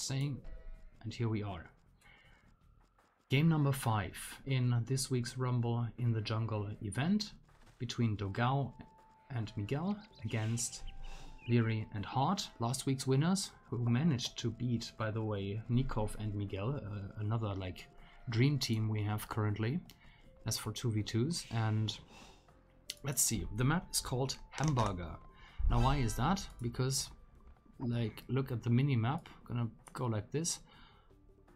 saying. And here we are. Game number 5 in this week's Rumble in the Jungle event between dogao+miguel against Liereyy+Hearttt, last week's winners, who managed to beat, by the way, Nikov and Miguel, another like dream team we have currently, as for 2v2s. And let's see, the map is called Hamburger. Now why is that? Because, like, look at the mini map, gonna go like this.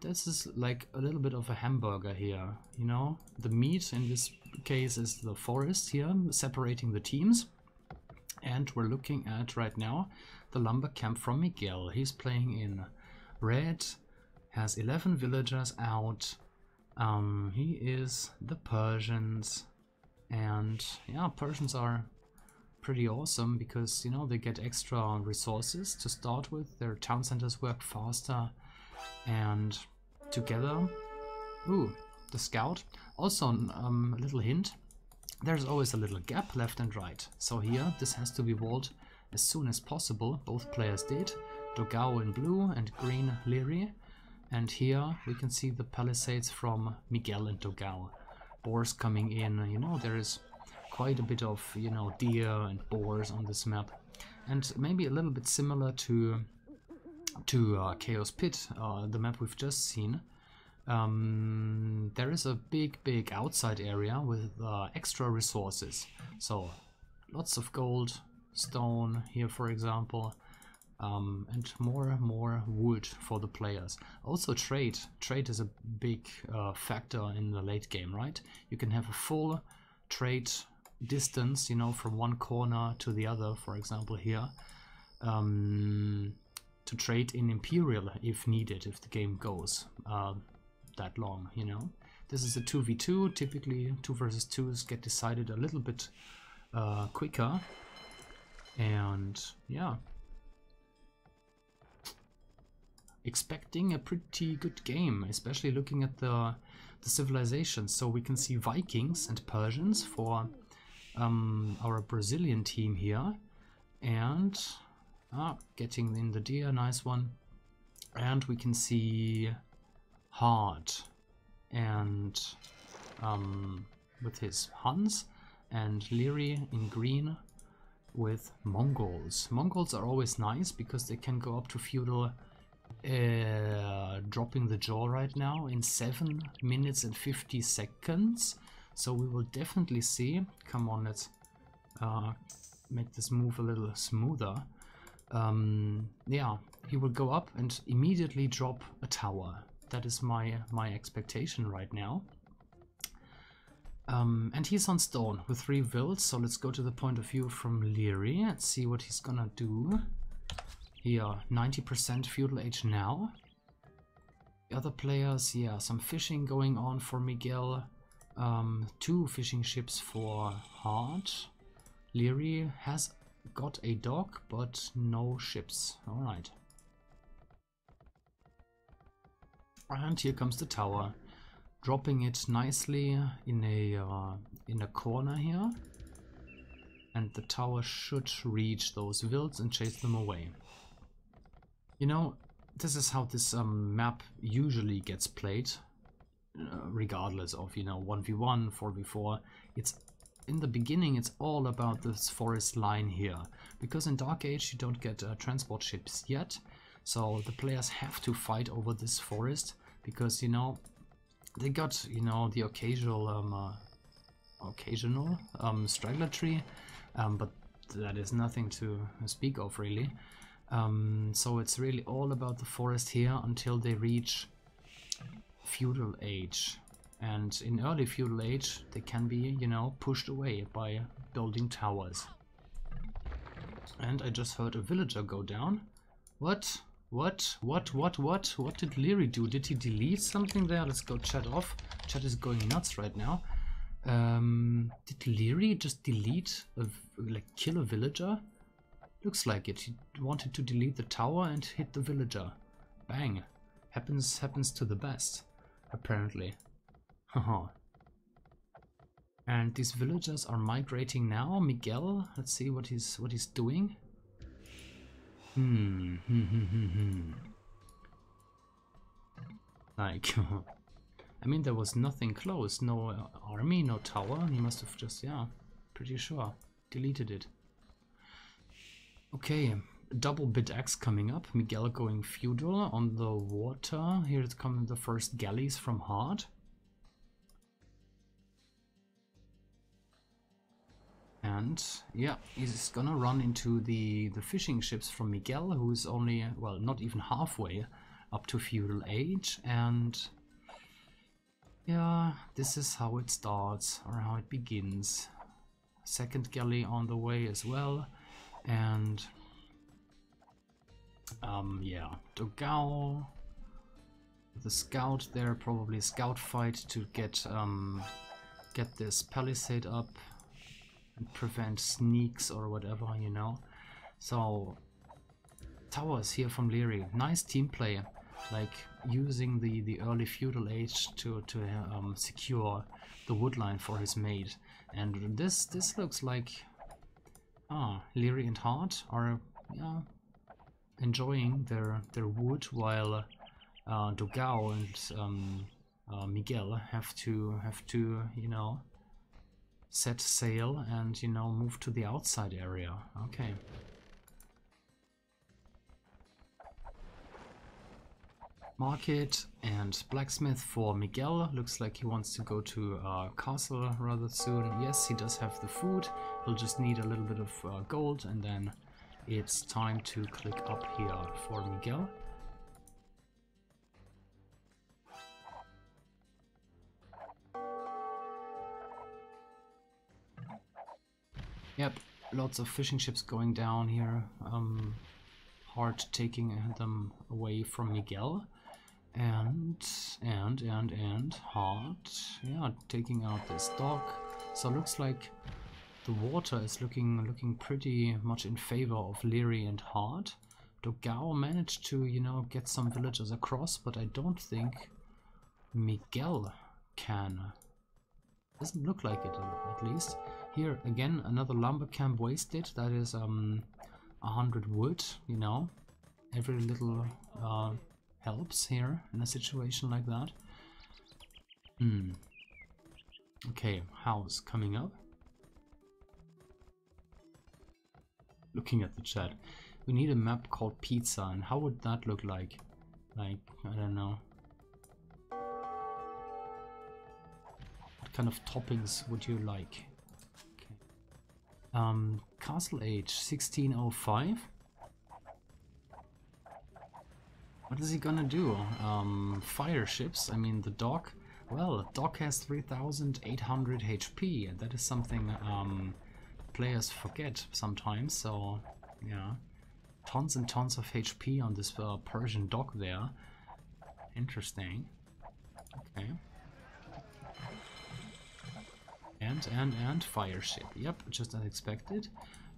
This is like a little bit of a hamburger here, you know? The meat in this case is the forest here, separating the teams. And we're looking at right now the lumber camp from Miguel. He's playing in red, has 11 villagers out. He is the Persians. And yeah, Persians are pretty awesome because, you know, they get extra resources to start with. Their town centers work faster. And together, ooh, the scout. Also, a little hint, there's always a little gap left and right. So here, this has to be walled as soon as possible. Both players did. Dogao in blue and green Liereyy. And here we can see the palisades from Miguel and Dogao. Boars coming in, you know, there is quite a bit of, you know, deer and boars on this map. And maybe a little bit similar to Chaos Pit, the map we've just seen. There is a big outside area with extra resources. So lots of gold, stone here for example, and more wood for the players. Also trade is a big factor in the late game, right? You can have a full trade distance, you know, from one corner to the other, for example here. To trade in Imperial if needed, if the game goes that long, you know. This is a 2v2, typically 2 versus 2s get decided a little bit quicker. And yeah, expecting a pretty good game, especially looking at the civilizations. So we can see Vikings and Persians for our Brazilian team here. And getting in the deer, nice one. And we can see Hearttt and with his Huns, and Liereyy in green with Mongols. Mongols are always nice because they can go up to feudal, dropping the jaw right now in 7 minutes and 50 seconds. So we will definitely see. Come on, let's make this move a little smoother. Yeah, he will go up and immediately drop a tower. That is my expectation right now. And he's on stone with 3 vills, so let's go to the point of view from Liereyy and see what he's gonna do. Here, 90% feudal age now. The other players, yeah, some fishing going on for Miguel. 2 fishing ships for Hearttt. Liereyy has got a dock, but no ships. Alright. And here comes the tower. Dropping it nicely in a corner here. And the tower should reach those vills and chase them away. You know, this is how this map usually gets played. Regardless of, you know, 1v1, 4v4. It's in the beginning, it's all about this forest line here, because in Dark Age you don't get transport ships yet, so the players have to fight over this forest, because, you know, they got, you know, the occasional straggler tree, but that is nothing to speak of really. So it's really all about the forest here until they reach feudal age. And in early feudal age, they can be, you know, pushed away by building towers. And I just heard a villager go down. What? What did Liereyy do? Did he delete something there? Let's go chat off. Chat is going nuts right now. Did Liereyy just delete, like kill a villager? Looks like it. He wanted to delete the tower and hit the villager. Bang. Happens to the best, apparently. Haha. And these villagers are migrating now. Miguel, let's see what he's doing. Like, I mean, there was nothing close, no army, no tower. He must have just, yeah, pretty sure, deleted it. Okay, double bit X coming up. Miguel going feudal on the water. Here come the first galleys from Hearttt. And yeah, he's gonna run into the fishing ships from Miguel, who's only, well, not even halfway up to feudal age. And yeah, this is how it starts, or how it begins. Second galley on the way as well. And yeah, dogao, the scout there, probably scout fight to get this palisade up and prevent sneaks or whatever, you know. So towers here from Liereyy, nice team play, like using the early feudal age to secure the woodline for his mate. And this looks like Liereyy and Hearttt are, yeah, enjoying their wood, while dogao and Miguel have to you know, set sail and, you know, move to the outside area. Okay. Market and blacksmith for Miguel. Looks like he wants to go to castle rather soon. Yes, he does have the food. He'll just need a little bit of gold, and then it's time to click up here for Miguel. Yep, lots of fishing ships going down here. Hearttt taking them away from Miguel. And Hearttt, yeah, taking out this dock. So looks like the water is looking pretty much in favor of Liereyy and Hearttt. dogao managed to, you know, get some villagers across, but I don't think Miguel can. Doesn't look like it, at least. Here again, another lumber camp wasted. That is 100 wood, you know. Every little helps here in a situation like that. Okay, house coming up. Looking at the chat. We need a map called pizza, and how would that look like? Like, I don't know. What kind of toppings would you like? Okay. Castle age 1605. What is he gonna do? Fire ships. I mean, the dock. Well, dock has 3800 HP, and that is something players forget sometimes. So, yeah, tons and tons of HP on this Persian dock there. Interesting. Okay. And fire ship. Yep, just as expected.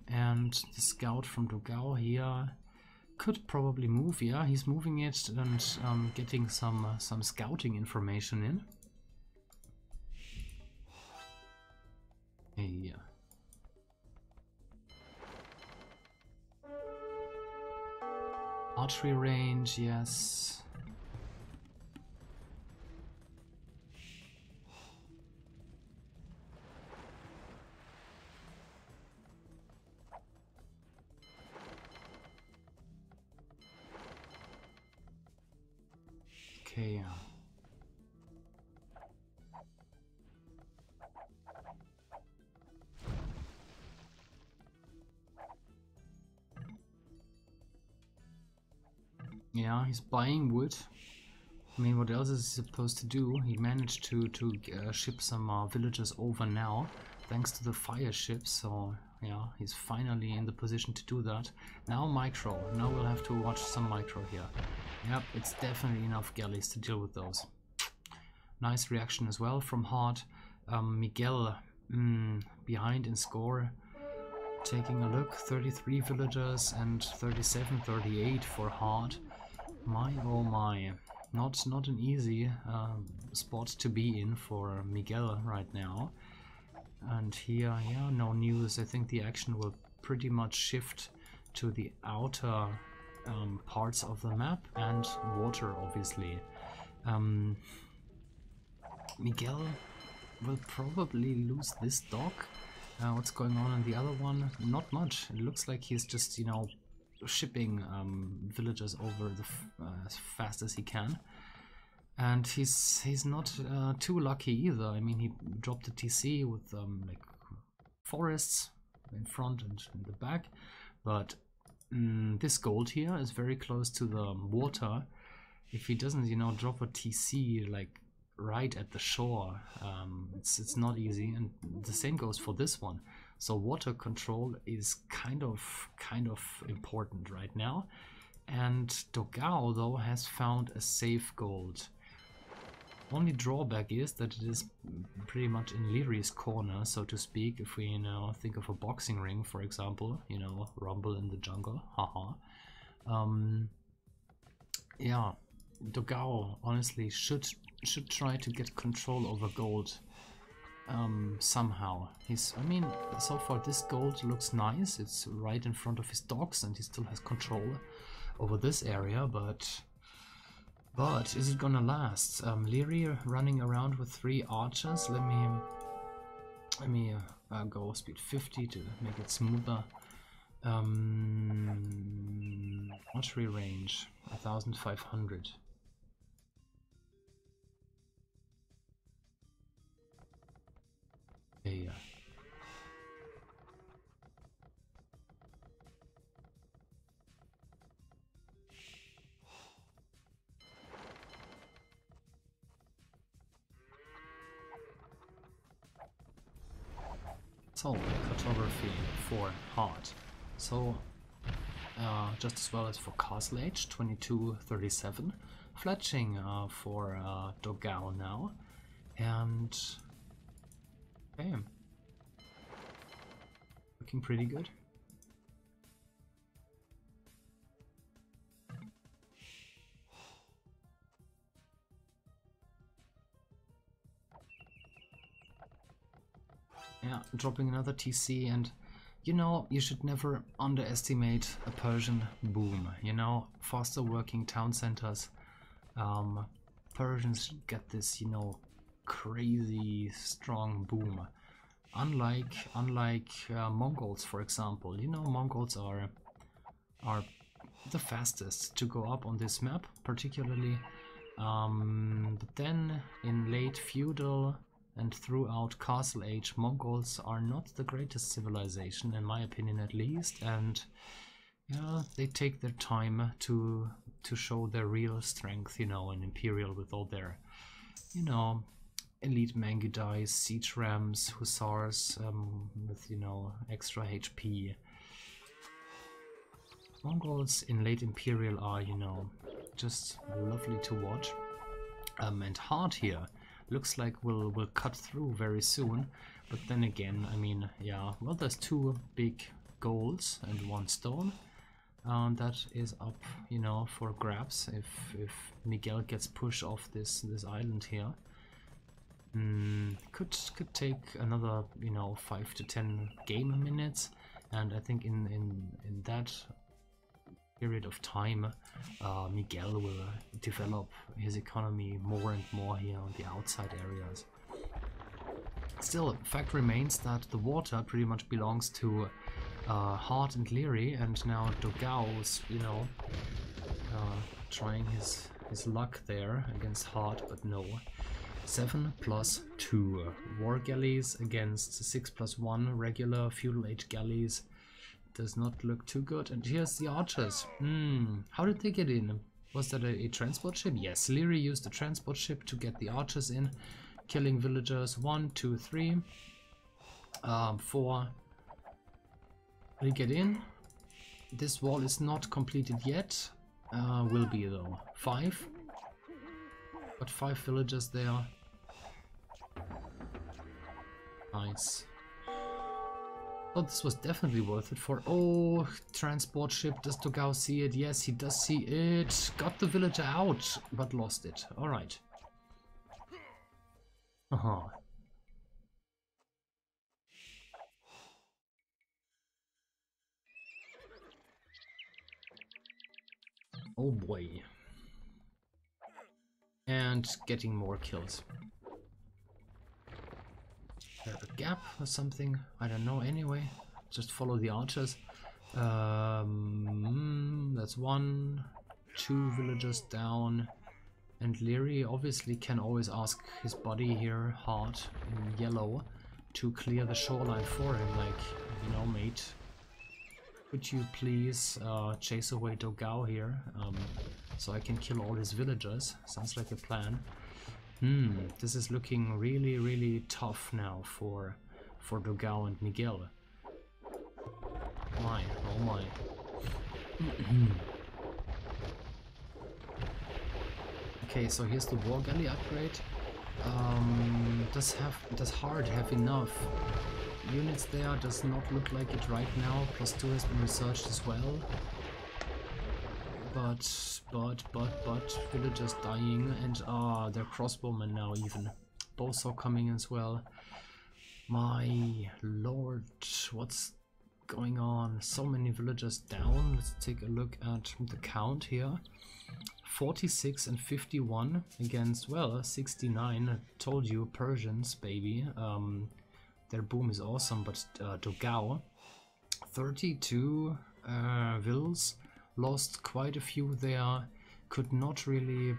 And the scout from dogao here could probably move. Yeah, he's moving it and getting some scouting information in. Hey. Archery range, yes. Okay. Yeah, he's buying wood. I mean, what else is he supposed to do? He managed to ship some villagers over now, thanks to the fire ships. So yeah, he's finally in the position to do that. Now micro. Now we'll have to watch some micro here. Yep, it's definitely enough galleys to deal with those. Nice reaction as well from Hearttt. Miguel behind in score. Taking a look, 33 villagers and 37, 38 for Hearttt. My oh my, not an easy spot to be in for Miguel right now. And here, yeah, no news. I think the action will pretty much shift to the outer parts of the map and water, obviously. Miguel will probably lose this dog. What's going on in the other one? Not much. It looks like he's just, you know, shipping villagers over as fast as he can. And he's not too lucky either. I mean, he dropped a TC with like forests in front and in the back, but this gold here is very close to the water. If he doesn't, you know, drop a TC like right at the shore, it's not easy. And the same goes for this one. So water control is kind of important right now. And dogao though has found a safe gold. Only drawback is that it is pretty much in Lierey's corner, so to speak. If we, you know, think of a boxing ring, for example, you know, rumble in the jungle, haha. Yeah, dogao honestly should try to get control over gold somehow. I mean, so far this gold looks nice. It's right in front of his dogs, and he still has control over this area, but is it gonna last? Liereyy running around with 3 archers. Let me go speed 50 to make it smoother. Archery range 1500. Yeah. So, cartography for Heart. So, just as well as for Castle Age, 2237. Fletching for dogao now. And... okay. Looking pretty good. Yeah, dropping another TC, and you know, you should never underestimate a Persian boom. You know, faster working town centers. Persians get this, you know, crazy strong boom. Unlike Mongols, for example. You know, Mongols are the fastest to go up on this map, particularly. But then in late feudal and throughout Castle Age, Mongols are not the greatest civilization, in my opinion at least, and yeah, they take their time to show their real strength, you know, in Imperial with all their, you know, elite Mangudais, siege rams, hussars with, you know, extra HP. Mongols in late Imperial are, you know, just lovely to watch. And Heart here looks like we'll cut through very soon, but then again, I mean, yeah, well, there's 2 big golds and 1 stone. That is up, you know, for grabs if Miguel gets pushed off this island here. Could take another, you know, 5 to 10 game minutes, and I think in that period of time, Miguel will develop his economy more and more here on the outside areas. Still, fact remains that the water pretty much belongs to Heart and Liereyy, and now dogao is, you know, trying his luck there against Heart, but no. 7+2 war galleys against 6+1 regular feudal age galleys. Does not look too good. And here's the archers. How did they get in? Was that a transport ship? Yes, Liereyy used a transport ship to get the archers in, killing villagers. 1, 2, 3, 4. Will get in. This wall is not completed yet. Will be though. 5. Got 5 villagers there. Nice. Oh, this was definitely worth it for... oh, transport ship. Does dogao see it? Yes, he does see it. Got the villager out, but lost it. Alright. Oh boy. and getting more kills. There's a gap or something, I don't know. Anyway, just follow the archers. That's 1, 2 villagers down, and Liereyy obviously can always ask his buddy here, Hearttt in yellow, to clear the shoreline for him, like, you know, mate, could you please chase away dogao here, so I can kill all his villagers? Sounds like a plan. This is looking really, really tough now for dogao and Miguel. My, oh my. Okay, so here's the war galley upgrade. Does Hearttt have enough units there? Does not look like it right now. +2 has been researched as well. But villagers dying, and they're crossbowmen now even. Bowsaw coming as well. My lord, what's going on? So many villagers down. Let's take a look at the count here. 46 and 51 against, well, 69. I told you, Persians, baby. Their boom is awesome, but dogao. 32 vills. Lost quite a few there. Could not really,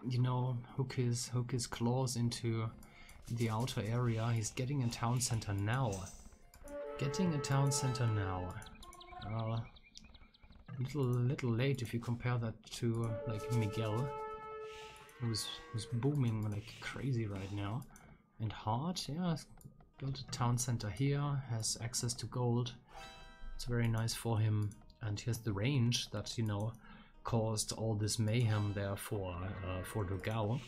you know, hook his claws into the outer area. He's getting a town center now. Little late if you compare that to like Miguel, who's booming like crazy right now. And Hearttt, yeah, built a town center here, has access to gold. It's very nice for him. And here's the range that, you know, caused all this mayhem there for dogao.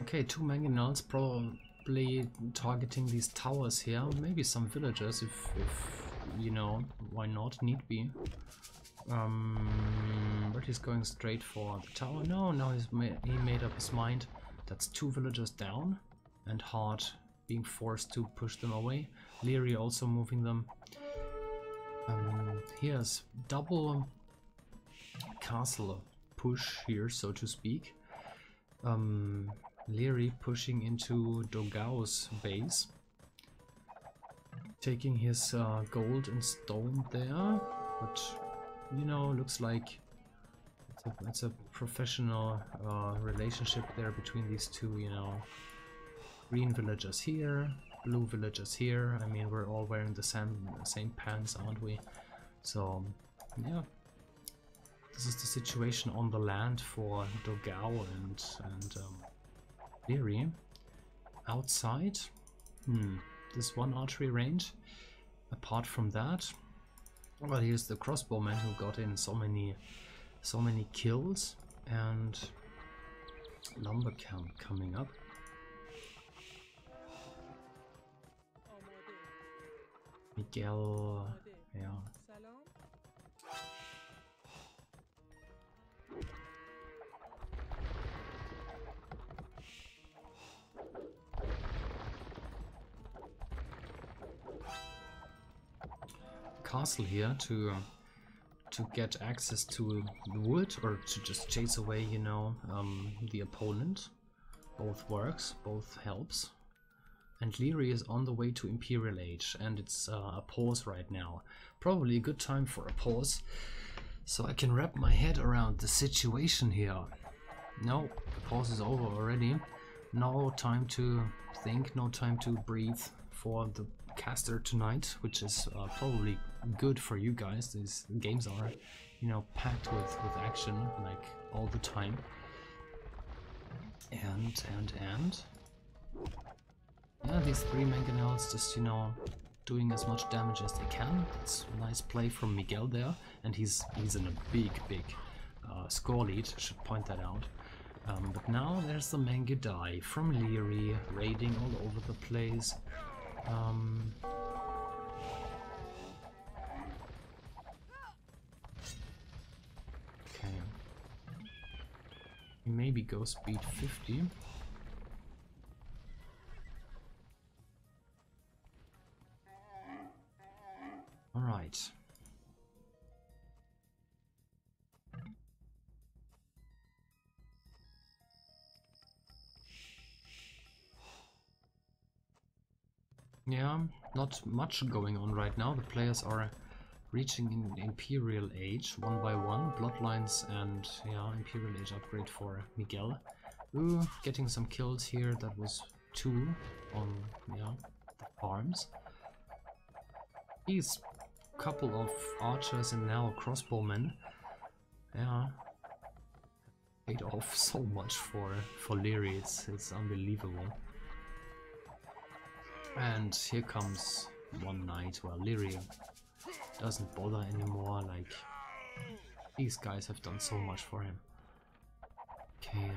Okay, 2 mangonels probably targeting these towers here. Maybe some villagers if you know, why not, need be. But he's going straight for the tower. No, he made up his mind. That's 2 villagers down, and Hearttt being forced to push them away. Liereyy also moving them. Here's double castle push here, so to speak. Liereyy pushing into dogao's base, taking his gold and stone there, but you know, looks like it's a professional relationship there between these two, you know. Green villagers here, blue villagers here. I mean, we're all wearing the same pants, aren't we? So yeah, this is the situation on the land for dogao and Liereyy. Outside, this one archery range. Apart from that, well, here's the crossbowman who got in so many kills, and number count coming up. Miguel, yeah. Castle here to get access to the wood, or to just chase away, you know, the opponent. Both works, both helps. And Liereyy is on the way to Imperial Age, and it's a pause right now. Probably a good time for a pause, so I can wrap my head around the situation here. No, the pause is over already. No time to think, no time to breathe for the caster tonight, which is probably good for you guys. These games are, you know, packed with action like all the time. And yeah, these 3 mangonels just, you know, doing as much damage as they can. It's a nice play from Miguel there, and he's in a big score lead, I should point that out. But now there's the Mangudai from Liereyy raiding all over the place. Okay. Maybe go speed 50. Alright. Yeah, not much going on right now. The players are reaching in Imperial Age one by one. Bloodlines and yeah, Imperial Age upgrade for Miguel. Ooh, getting some kills here. That was 2 on yeah the farms. He's a couple of archers and now crossbowmen. Yeah, paid off so much for Liereyy. It's unbelievable. And here comes one knight. Well, Liereyy doesn't bother anymore, like, these guys have done so much for him. Okay,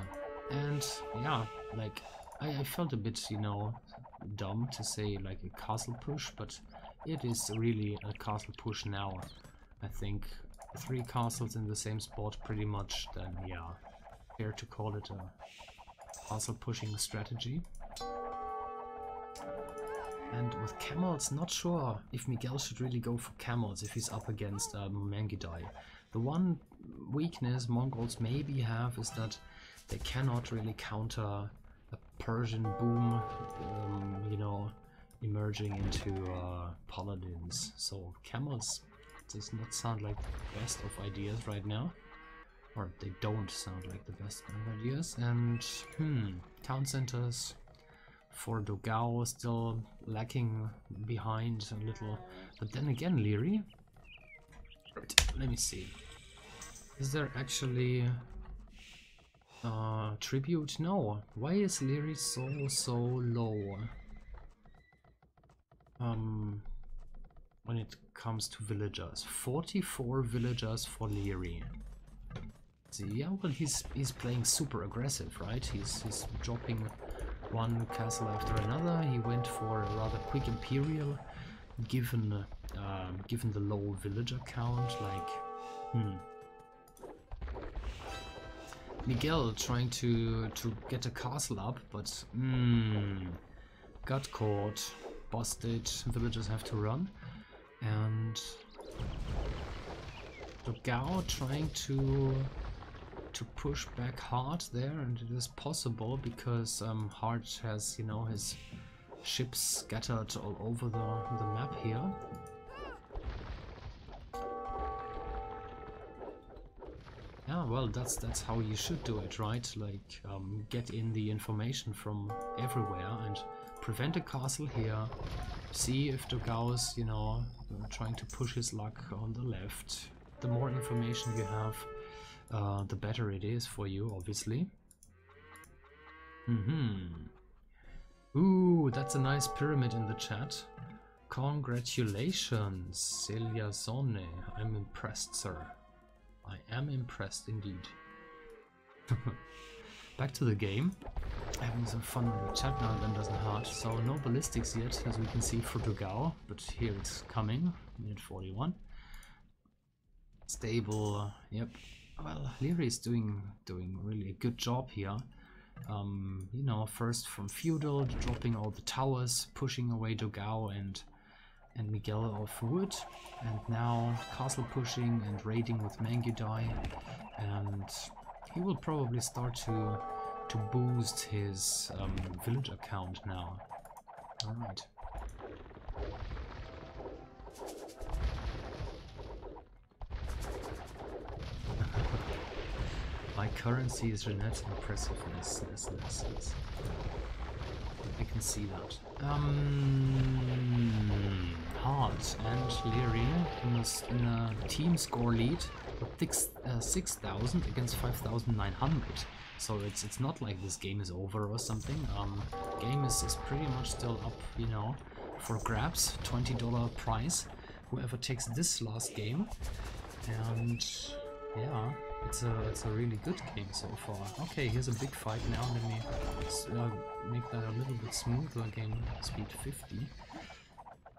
and yeah, like, I felt a bit, you know, dumb to say like a castle push, but it is really a castle push now. I think 3 castles in the same spot pretty much, then yeah, fair to call it a castle pushing strategy. And with camels, not sure if Miguel should really go for camels if he's up against Mangudai. The one weakness Mongols maybe have is that they cannot really counter a Persian boom, you know, emerging into paladins. So camels does not sound like the best of ideas right now. Or they don't sound like the best of ideas. And town centers for Dogao still lacking behind a little, but then again Liereyy. Right, let me see. Is there actually tribute? No. Why is Liereyy so low? When it comes to villagers, 44 villagers for Liereyy. See, yeah, well he's playing super aggressive, right? He's dropping one castle after another. He went for a rather quick Imperial, given the low villager count. Like, Miguel trying to get a castle up, but got caught, busted. Villagers have to run, and Dogao trying to push back hard there, and it is possible because Hearttt has, you know, his ships scattered all over the map here. Yeah, well, that's how you should do it, right? Like, get in the information from everywhere and prevent a castle here. See if Dogao's, you know, trying to push his luck on the left. The more information you have, the better it is for you, obviously. Ooh, that's a nice pyramid in the chat. Congratulations, Celia Zone. I'm impressed, sir. I am impressed indeed. Back to the game. Having some fun with the chat now, then doesn't hurt. So no ballistics yet, as we can see for Dogao, but here it's coming. Minute 41. Stable, yep. Well, Liereyy is doing really a good job here. You know, first from feudal, dropping all the towers, pushing away Dogao and Miguel off wood, and now castle pushing and raiding with Mangudai, and he will probably start to boost his villager count now. All right. My currency is Jeanette's impressiveness. Yes. I can see that. Hearttt and Liereyy in a team score lead with 6,000 against 5,900. So it's not like this game is over or something. Game is pretty much still up, you know, for grabs. $20 prize. Whoever takes this last game. And yeah, it's a really good game so far. Okay, here's a big fight now. Let me make that a little bit smoother. Game speed 50.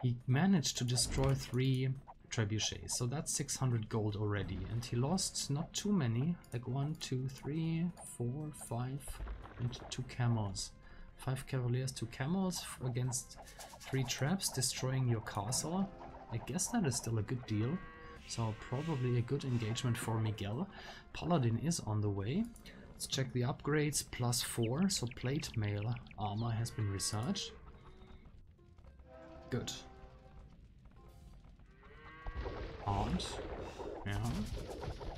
He managed to destroy 3 trebuchets, so that's 600 gold already, and he lost not too many, like 1, 2, 3, 4, 5, and 2 camels. 5 cavaliers, 2 camels against 3 traps, destroying your castle. I guess that is still a good deal, so probably a good engagement for Miguel. Paladin is on the way. Let's check the upgrades. +4, so plate mail armor has been researched. Good. Hard. Yeah.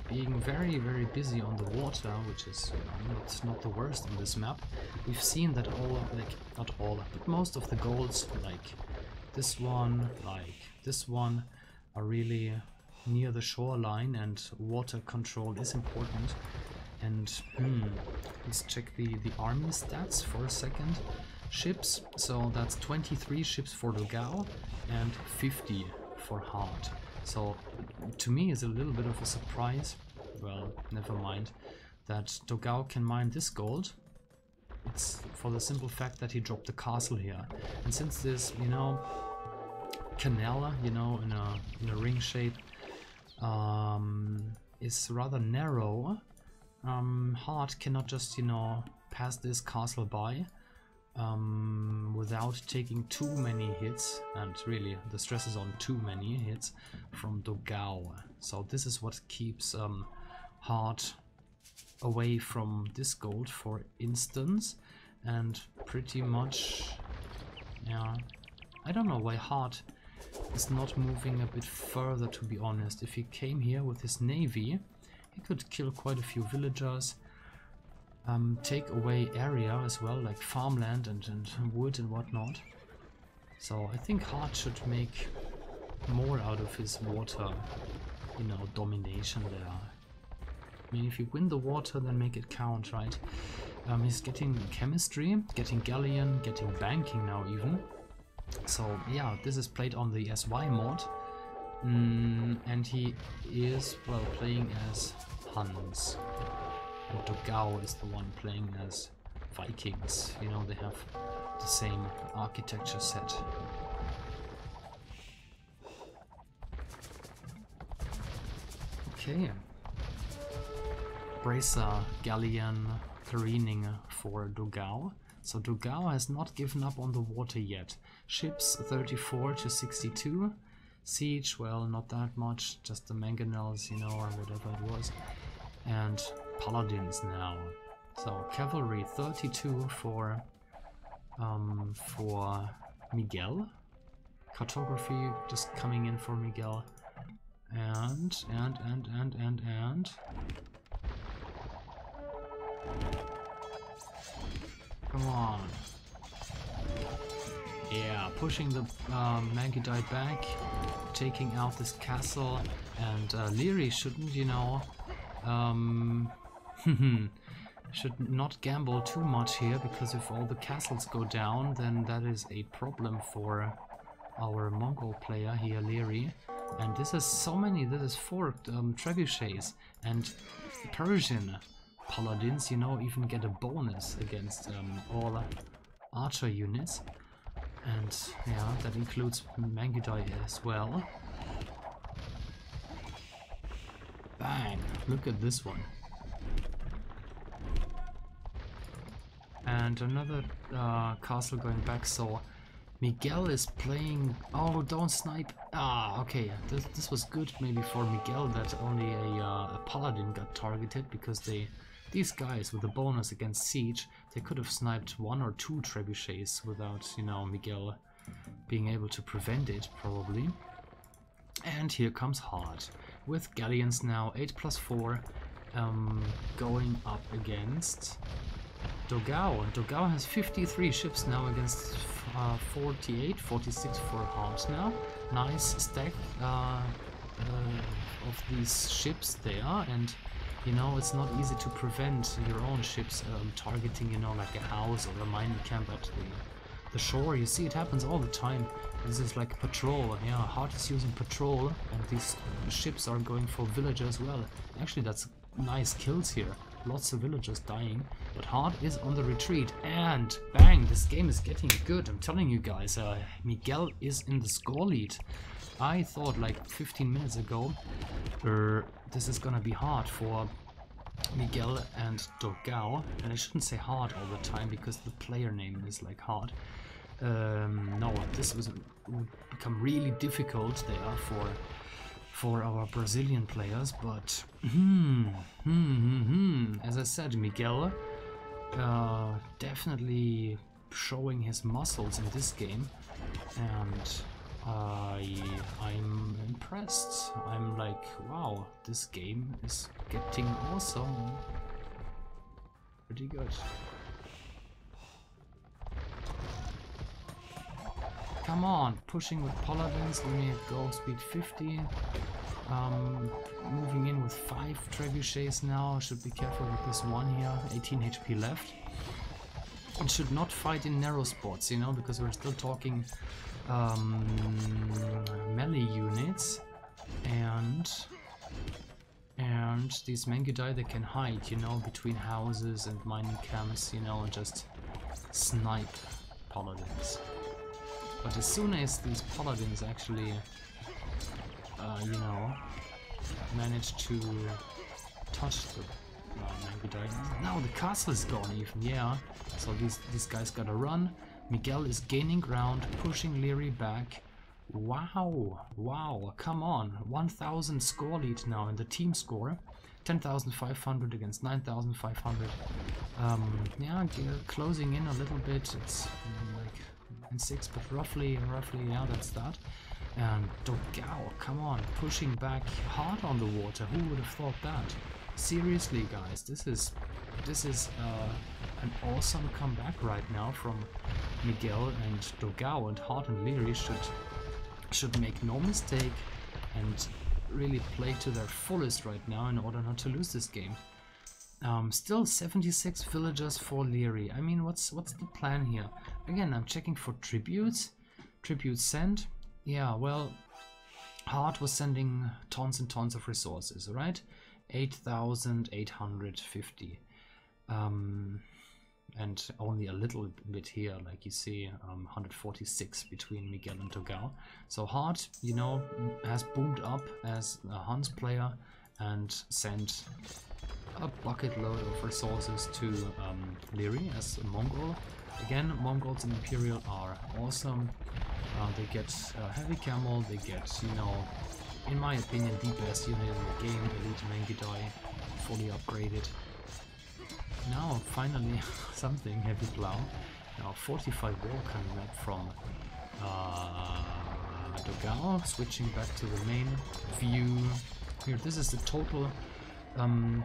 Being very, very busy on the water, which is, you know, not the worst on this map. We've seen that all, like, not all, but most of the golds, like this one, are really near the shoreline, and water control is important. And let's check the army stats for a second. Ships, so that's 23 ships for dogao and 50 for Heartt. So to me it's a little bit of a surprise, well, never mind, that dogao can mine this gold. It's for the simple fact that he dropped the castle here. And since this, you know, canal, you know, in a ring shape, is rather narrow, Heartt cannot just, you know, pass this castle by without taking too many hits, and really the stress is on too many hits from dogao. So this is what keeps Heartt away from this gold, for instance, and pretty much, yeah, I don't know why Heartt is not moving a bit further, to be honest. If he came here with his navy, he could kill quite a few villagers, take away area as well, like farmland and wood and whatnot. So I think Heartt should make more out of his water, you know, domination there. I mean, if you win the water, then make it count, right? He's getting chemistry, getting galleon, getting banking now even. So yeah, this is played on the SY mod, and he is, well, playing as Huns, and dogao is the one playing as Vikings. You know, they have the same architecture set. Okay, bracer galleon careening for dogao. So dogao has not given up on the water yet. Ships 34 to 62. Siege, well, not that much, just the mangonels, you know, or whatever it was. And paladins now. So cavalry 32 for Miguel. Cartography just coming in for Miguel. And come on. Yeah, pushing the Mangudai back, taking out this castle, and Liereyy shouldn't, you know, should not gamble too much here, because if all the castles go down, then that is a problem for our Mongol player here, Liereyy. And this is so many, this is 4 trebuchets, and Persian paladins, you know, even get a bonus against all archer units. And yeah, that includes Mangudai as well. Bang! Look at this one. And another castle going back, so Miguel is playing... Oh, don't snipe! Ah, okay, this was good maybe for Miguel that only a paladin got targeted, because these guys with the bonus against siege, they could have sniped 1 or 2 trebuchets without, you know, Miguel being able to prevent it, probably. And here comes Heartt with galleons now, 8+4, going up against dogao. And dogao has 53 ships now against 48, 46 for Heartt now. Nice stack of these ships there, and you know, it's not easy to prevent your own ships targeting, you know, like a house or a mining camp at the shore. You see, it happens all the time. This is like patrol. Yeah, Heartt is using patrol, and these ships are going for villager as well. Actually, that's nice kills here. Lots of villagers dying, but Heartt is on the retreat, and bang, this game is getting good. I'm telling you guys, Miguel is in the score lead. I thought like 15 minutes ago, this is gonna be hard for Miguel and dogao, and I shouldn't say hard all the time because the player name is like hard. No, this would become really difficult there for our Brazilian players, but as I said, Miguel definitely showing his muscles in this game, and I'm impressed. I'm like, wow, this game is getting awesome. Pretty good. Come on, pushing with paladins, let me go speed 50. Moving in with 5 trebuchets now. I should be careful with this one here. 18 HP left. And should not fight in narrow spots, you know, because we're still talking melee units, and these Mangudai, they can hide, you know, between houses and mining camps, you know, and just snipe paladins. But as soon as these paladins actually, you know, manage to touch the Mangudai, now the castle is gone even, yeah. So these guys gotta run. Miguel is gaining ground, pushing Liereyy back. Wow, wow, come on. 1,000 score lead now in the team score. 10,500 against 9,500. Yeah, closing in a little bit. It's like in 6, but roughly, yeah, that's that. And dogao, come on, pushing back hard on the water. Who would have thought that? Seriously, guys, this is an awesome comeback right now from Miguel and dogao, and Heartt and Liereyy should make no mistake and really play to their fullest right now in order not to lose this game. Still 76 villagers for Liereyy. I mean, what's the plan here? Again, I'm checking for tributes. Tributes sent. Yeah, well, Heartt was sending tons and tons of resources, right? 8,850. And only a little bit here, like you see, 146 between Miguel and dogao. So Heartt, you know, has boomed up as a Hans player and sent a bucket load of resources to Liereyy as a Mongol. Again, Mongols in Imperial are awesome. They get heavy camel, they get, you know, in my opinion, the best unit in the game, Elite Mangudai, fully upgraded. Now, finally, something, heavy plow. Now, 45 war coming up from dogao, switching back to the main view. Here, this is the total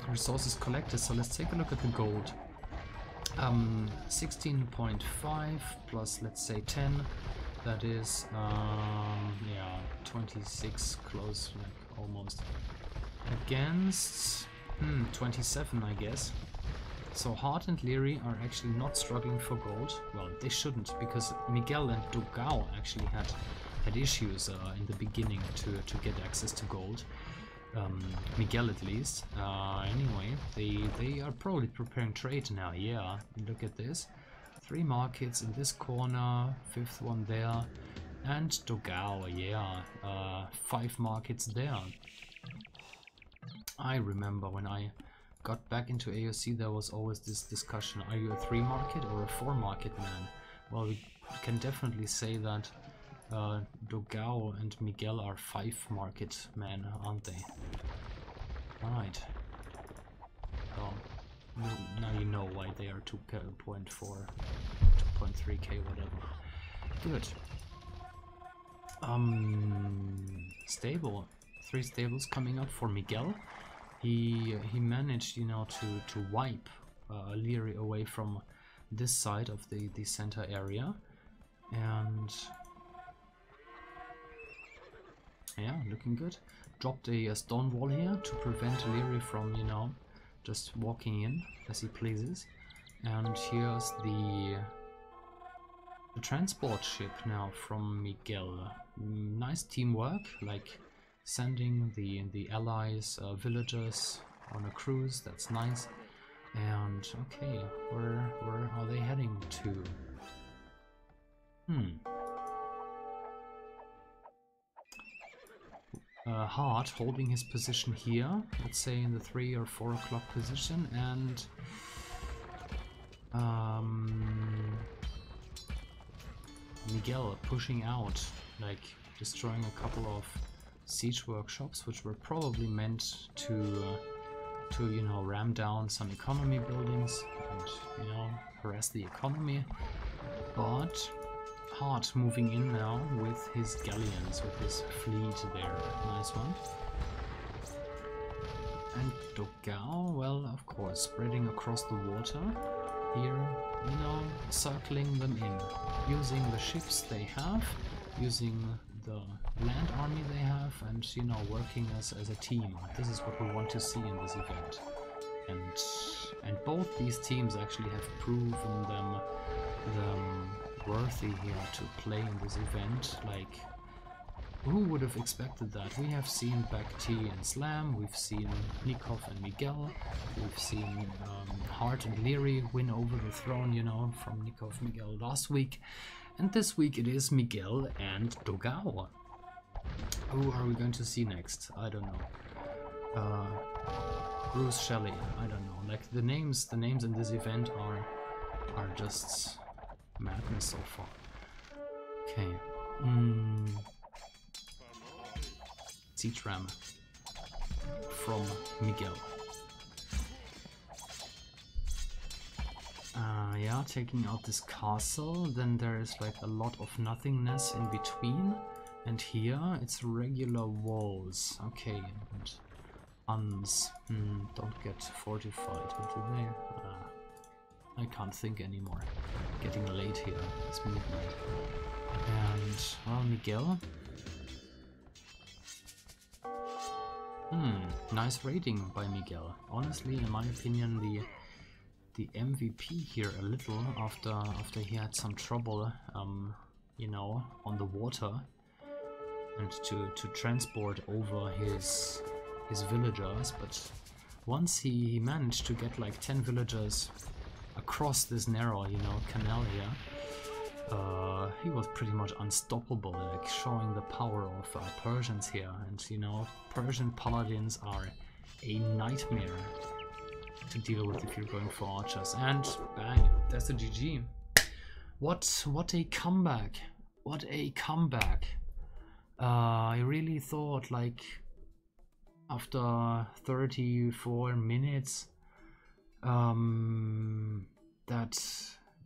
resources collected, so let's take a look at the gold. 16.5 plus, let's say, 10. That is, yeah, 26, close, like, almost. Against 27, I guess. So Heartt and Liereyy are actually not struggling for gold. Well, they shouldn't, because Miguel and dogao actually had issues in the beginning to get access to gold. Miguel at least. Anyway, they are probably preparing trade now. Yeah, look at this. 3 markets in this corner, 5th one there, and dogao, yeah, 5 markets there. I remember when I got back into AOC, there was always this discussion, are you a 3 market or a 4 market man? Well, we can definitely say that dogao and Miguel are 5 market men, aren't they? Right. Well, now you know why they are 2.4, 2.3k, whatever. Good. Stable. 3 stables coming up for Miguel. He managed, you know, to wipe Liereyy away from this side of the center area, and yeah, looking good. Dropped a stone wall here to prevent Liereyy from, you know, just walking in as he pleases. And here's the transport ship now from Miguel. Nice teamwork, like sending the allies, villagers on a cruise. That's nice. And okay, where are they heading to? Heartt holding his position here, let's say in the 3 or 4 o'clock position, and Miguel pushing out, like destroying a couple of siege workshops, which were probably meant to you know, ram down some economy buildings and, you know, harass the economy. But Heartt moving in now with his galleons, with his fleet there. Nice one. And dogao, well, of course, spreading across the water here, you know, circling them in, using the ships they have, using the land army they have, and, you know, working as a team. This is what we want to see in this event. And both these teams actually have proven them worthy here to play in this event. Like, who would have expected that? We have seen Bakti and Slam, we've seen Nikov and Miguel, we've seen Heartt and Liereyy win over the throne, you know, from Nikov Miguel last week. And this week it is Miguel and dogao. Who are we going to see next? I don't know. Bruce Shelley, I don't know. Like, the names in this event are just madness so far. Okay. Siege ram from Miguel. Yeah, taking out this castle, then there is like a lot of nothingness in between, and here it's regular walls. Okay, and Huns don't get fortified, do they? I can't think anymore. Getting late here, it's midnight. And, well, Miguel. Nice rating by Miguel. Honestly, in my opinion, the MVP here a little after he had some trouble, you know, on the water, and to transport over his villagers. But once he managed to get like 10 villagers across this narrow, you know, canal here, he was pretty much unstoppable, like showing the power of Persians here. And, you know, Persian paladins are a nightmare to deal with if you're going for archers. And bang, that's a GG. What a comeback! What a comeback! I really thought, like, after 34 minutes, that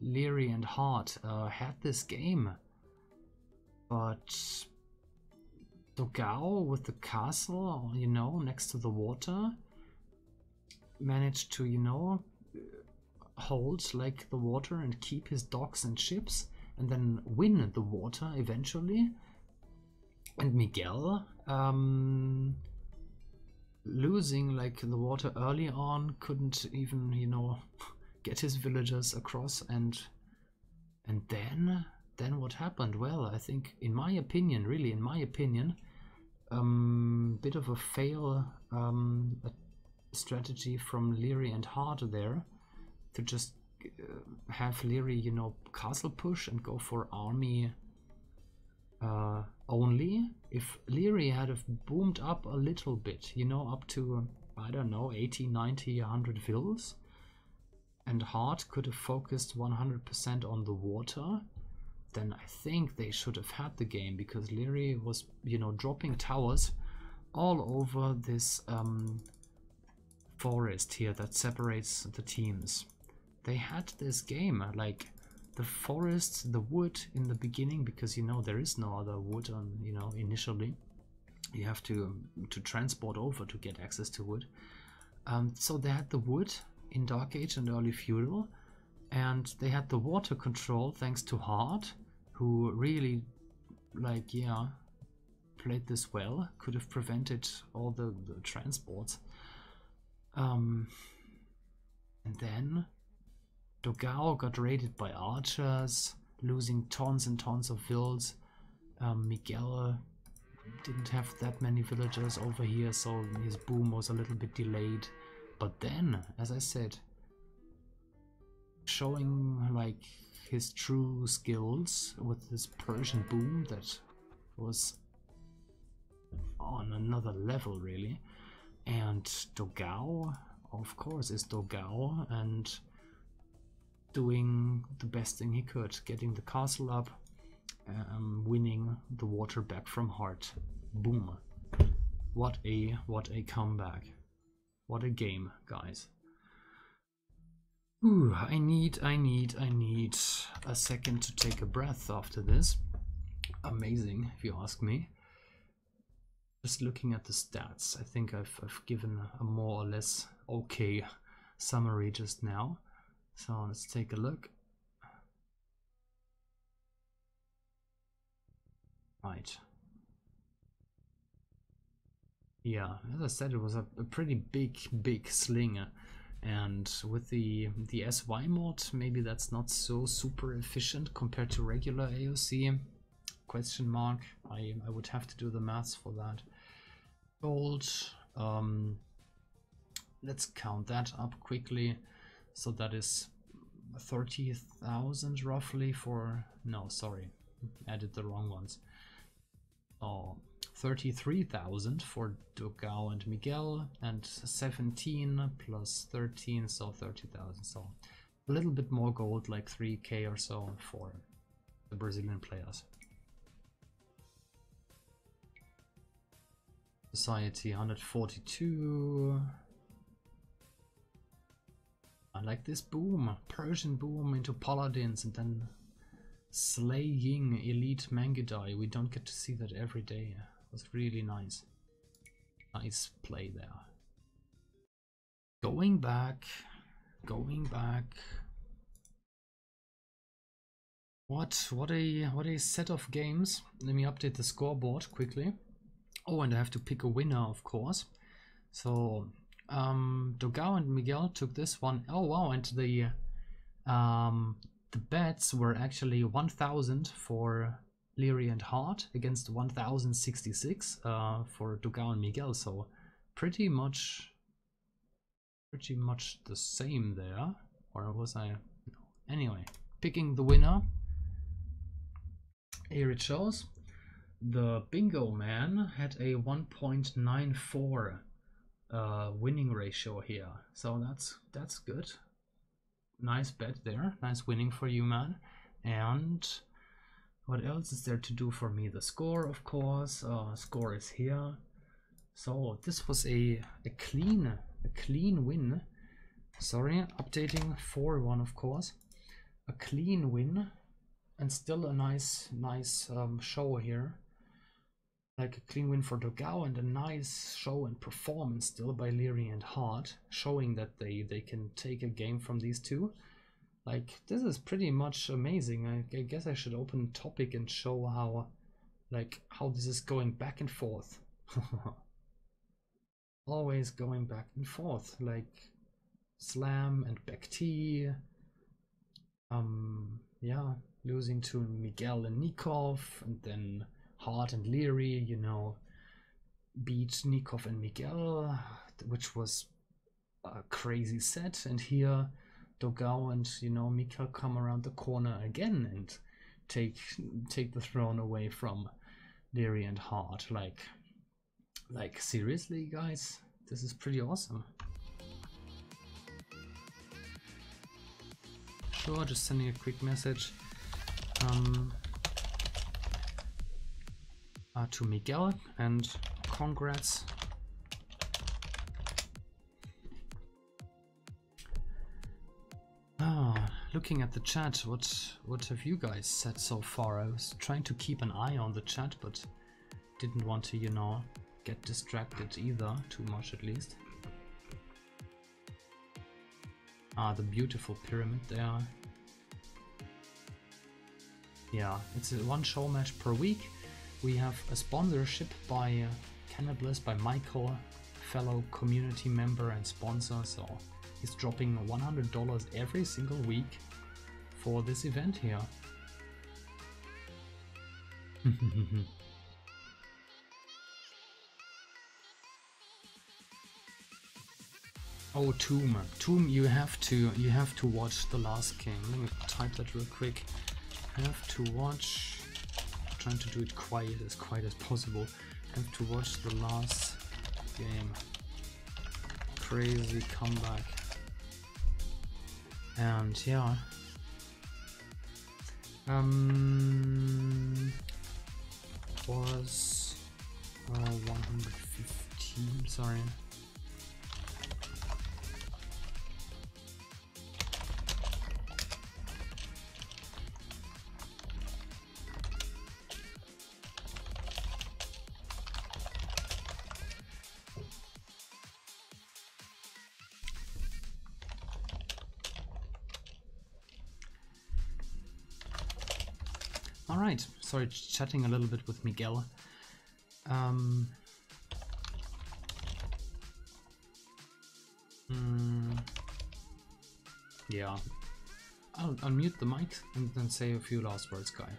Liereyy and Heartt had this game, but dogao with the castle, you know, next to the water, managed to, you know, hold like the water and keep his docks and ships, and then win the water eventually. And Miguel, losing like the water early on, couldn't even, you know, get his villagers across, and then what happened? Well, I think, in my opinion, really in my opinion, bit of a fail strategy from Liereyy and Heartt there, to just have Liereyy, you know, castle push and go for army only. If Liereyy had have boomed up a little bit, you know, up to, I don't know, 80, 90, 100 vills, and Heartt could have focused 100% on the water, then I think they should have had the game, because Liereyy was, you know, dropping towers all over this forest here that separates the teams. They had this game, like the forest, the wood in the beginning, because, you know, there is no other wood on, you know, initially. You have to transport over to get access to wood. So they had the wood in Dark Age and early feudal, and they had the water control thanks to Heartt, who really, like, yeah, played this well, could have prevented all the transports. And then dogao got raided by archers, losing tons and tons of vills. Miguel didn't have that many villagers over here, so his boom was a little bit delayed. But then, as I said, showing like his true skills with this Persian boom that was on another level really. And dogao, of course, is dogao, and doing the best thing he could, getting the castle up, winning the water back from Hearttt. Boom. What a comeback. What a game, guys. Ooh, I need a second to take a breath after this. Amazing, if you ask me. Just looking at the stats, I think I've given a more or less okay summary just now. So let's take a look. Right. Yeah, as I said, it was a pretty big sling, and with the SY mod, maybe that's not so super efficient compared to regular AOC. Question mark. I would have to do the maths for that. Gold. Let's count that up quickly. So that is 30,000 roughly for, no, sorry, added the wrong ones. Oh, 33,000 for dogao+miguel, and 17 plus 13, so 30,000. So a little bit more gold, like 3k or so for the Brazilian players. Society 142. I like this boom, Persian boom into paladins, and then slaying elite Mangudai. We don't get to see that every day. It was really nice. Nice play there. Going back. What a set of games. Let me update the scoreboard quickly. Oh, and I have to pick a winner, of course. So dogao+miguel took this one. Oh wow, and the bets were actually 1,000 for Liereyy+Hearttt against 1,066 for dogao+miguel. So pretty much the same there. Or was I? No. Anyway, picking the winner. Here it shows. The bingo man had a 1.94 winning ratio here, so that's good. Nice bet there, nice winning for you, man. And what else is there to do for me? The score, of course. Score is here. So this was a clean win. Sorry, updating 4-1, of course. A clean win, and still a nice show here. Like a clean win for dogao, and a nice show and performance still by Liereyy+Hearttt, showing that they can take a game from these two. Like, this is pretty much amazing. I guess I should open topic and show how this is going back and forth. Always going back and forth, like slam and back T. Yeah, losing to Miguel and Nikov, and then Hearttt and Liereyy, you know, beat Nikov and Miguel, which was a crazy set. And here dogao and, you know, Miguel come around the corner again and take the throne away from Liereyy+Hearttt. Like seriously, guys, this is pretty awesome. Sure, just sending a quick message to Miguel, and congrats. Looking at the chat, what have you guys said so far? I was trying to keep an eye on the chat, but didn't want to, you know, get distracted either, too much at least. The beautiful pyramid there. Yeah, it's a one show match per week. We have a sponsorship by Cannibalists, by Michael, fellow community member and sponsor, so he's dropping $100 every single week for this event here. Oh, Tomb, you have to watch The Last King. Let me type that real quick. Have to watch. I'm trying to do it quiet as possible. Have to watch The Last Game. Crazy comeback. And yeah. Was 115, sorry. Alright, sorry, chatting a little bit with Miguel. Yeah, I'll unmute the mic and then say a few last words, guy.